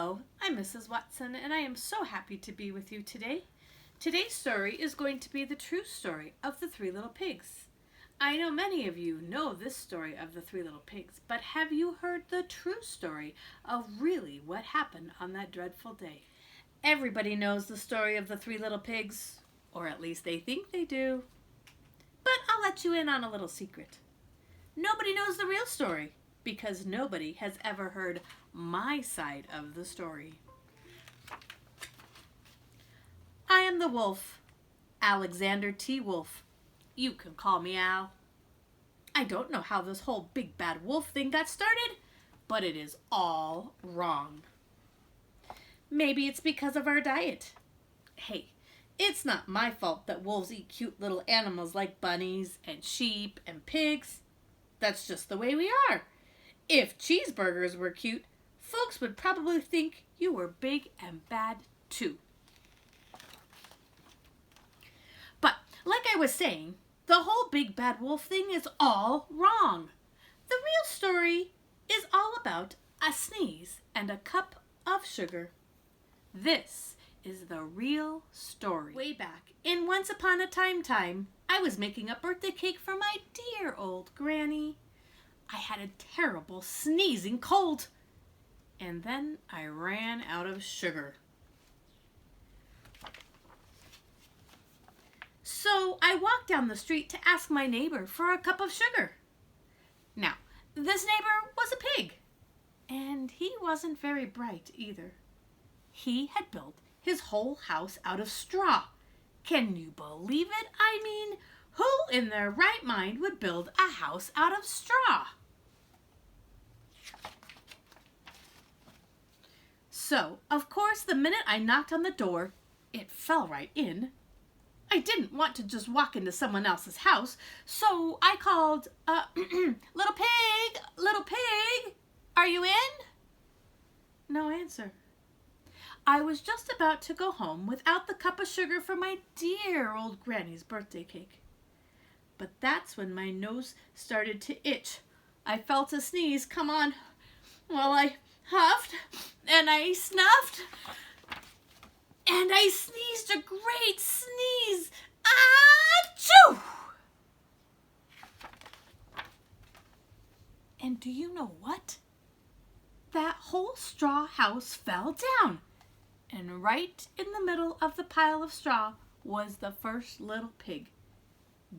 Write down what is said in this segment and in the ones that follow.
Hello, I'm Mrs. Watson, and I am so happy to be with you today. Today's story is going to be the true story of the Three Little Pigs. I know many of you know this story of the Three Little Pigs, but have you heard the true story of really what happened on that dreadful day? Everybody knows the story of the Three Little Pigs, or at least they think they do. But I'll let you in on a little secret. Nobody knows the real story, because nobody has ever heard my side of the story. I am the wolf, Alexander T. Wolf. You can call me Al. I don't know how this whole big bad wolf thing got started, but it is all wrong. Maybe it's because of our diet. Hey, it's not my fault that wolves eat cute little animals like bunnies and sheep and pigs. That's just the way we are. If cheeseburgers were cute, folks would probably think you were big and bad too. But like I was saying, the whole big bad wolf thing is all wrong. The real story is all about a sneeze and a cup of sugar. This is the real story. Way back in Once Upon a Time, I was making a birthday cake for my dear old granny. I had a terrible sneezing cold, and then I ran out of sugar. So I walked down the street to ask my neighbor for a cup of sugar. Now, this neighbor was a pig, and he wasn't very bright either. He had built his whole house out of straw. Can you believe it? I mean, who in their right mind would build a house out of straw? So, of course, the minute I knocked on the door, it fell right in. I didn't want to just walk into someone else's house, so I called, little pig, are you in? No answer. I was just about to go home without the cup of sugar for my dear old granny's birthday cake. But that's when my nose started to itch. I felt a sneeze come on. Well, I huffed and I snuffed and I sneezed a great sneeze. Achoo! And do you know what? That whole straw house fell down. And right in the middle of the pile of straw was the first little pig,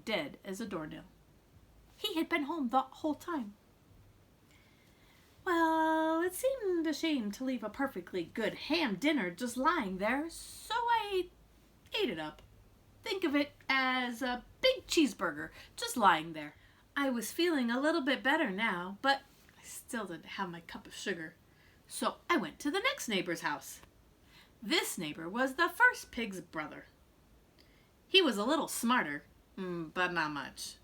dead as a doornail. He had been home the whole time. Well, it seemed a shame to leave a perfectly good ham dinner just lying there, so I ate it up. Think of it as a big cheeseburger just lying there. I was feeling a little bit better now, but I still didn't have my cup of sugar. So I went to the next neighbor's house. This neighbor was the first pig's brother. He was a little smarter, but not much.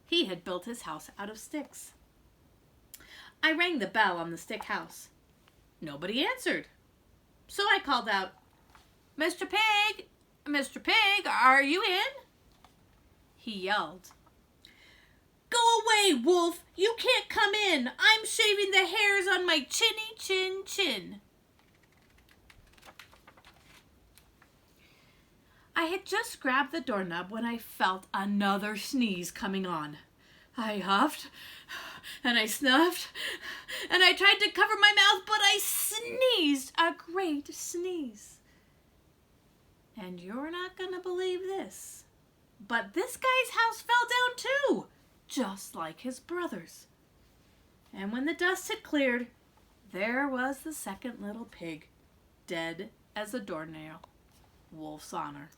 He had built his house out of sticks. I rang the bell on the stick house. Nobody answered. So I called out, Mr. Pig, are you in? He yelled, Go away, wolf! You can't come in! I'm shaving the hairs on my chinny chin. I had just grabbed the doorknob when I felt another sneeze coming on. I huffed, and I snuffed, and I tried to cover my mouth, but I sneezed a great sneeze. And you're not going to believe this, but this guy's house fell down too, just like his brother's. And when the dust had cleared, there was the second little pig, dead as a doornail. Wolf's honor.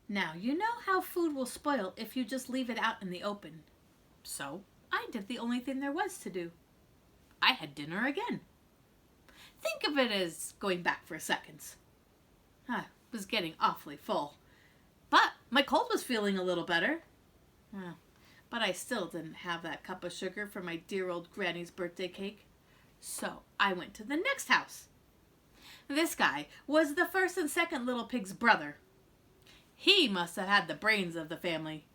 Now, you know how food will spoil if you just leave it out in the open. So, I did the only thing there was to do. I had dinner again. Think of it as going back for seconds. I was getting awfully full. But my cold was feeling a little better. But I still didn't have that cup of sugar for my dear old granny's birthday cake. So, I went to the next house. This guy was the first and second little pig's brother. He must have had the brains of the family.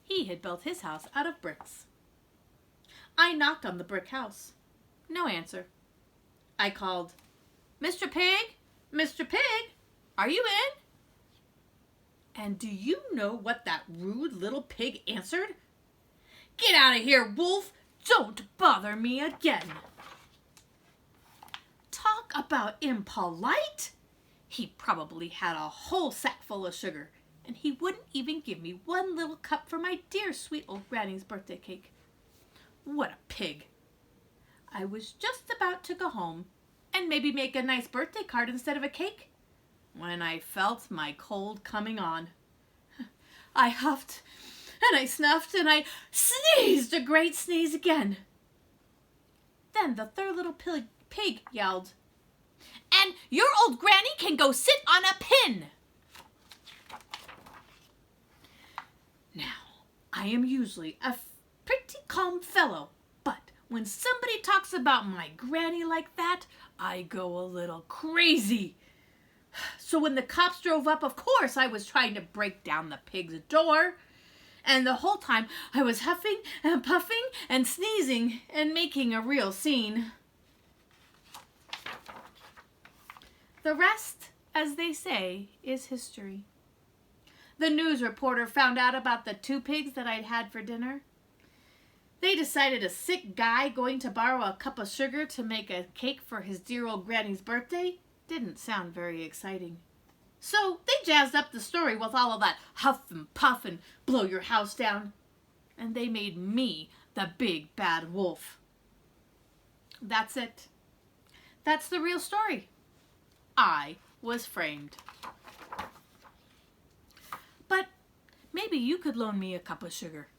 He had built his house out of bricks. I knocked on the brick house. No answer. I called, Mr. Pig? Mr. Pig? Are you in? And do you know what that rude little pig answered? Get out of here, wolf! Don't bother me again! Talk about impolite! He probably had a whole sack full of sugar, and he wouldn't even give me one little cup for my dear sweet old Granny's birthday cake. What a pig! I was just about to go home and maybe make a nice birthday card instead of a cake when I felt my cold coming on. I huffed and I snuffed and I sneezed a great sneeze again. Then the third little pig yelled, "And your old granny can go sit on a pin!" Now, I am usually a pretty calm fellow, but when somebody talks about my granny like that, I go a little crazy. So when the cops drove up, of course, I was trying to break down the pig's door. And the whole time, I was huffing and puffing and sneezing and making a real scene. The rest, as they say, is history. The news reporter found out about the 2 pigs that I'd had for dinner. They decided a sick guy going to borrow a cup of sugar to make a cake for his dear old granny's birthday didn't sound very exciting. So they jazzed up the story with all of that huff and puff and blow your house down. And they made me the big bad wolf. That's it. That's the real story. I was framed. But maybe you could loan me a cup of sugar.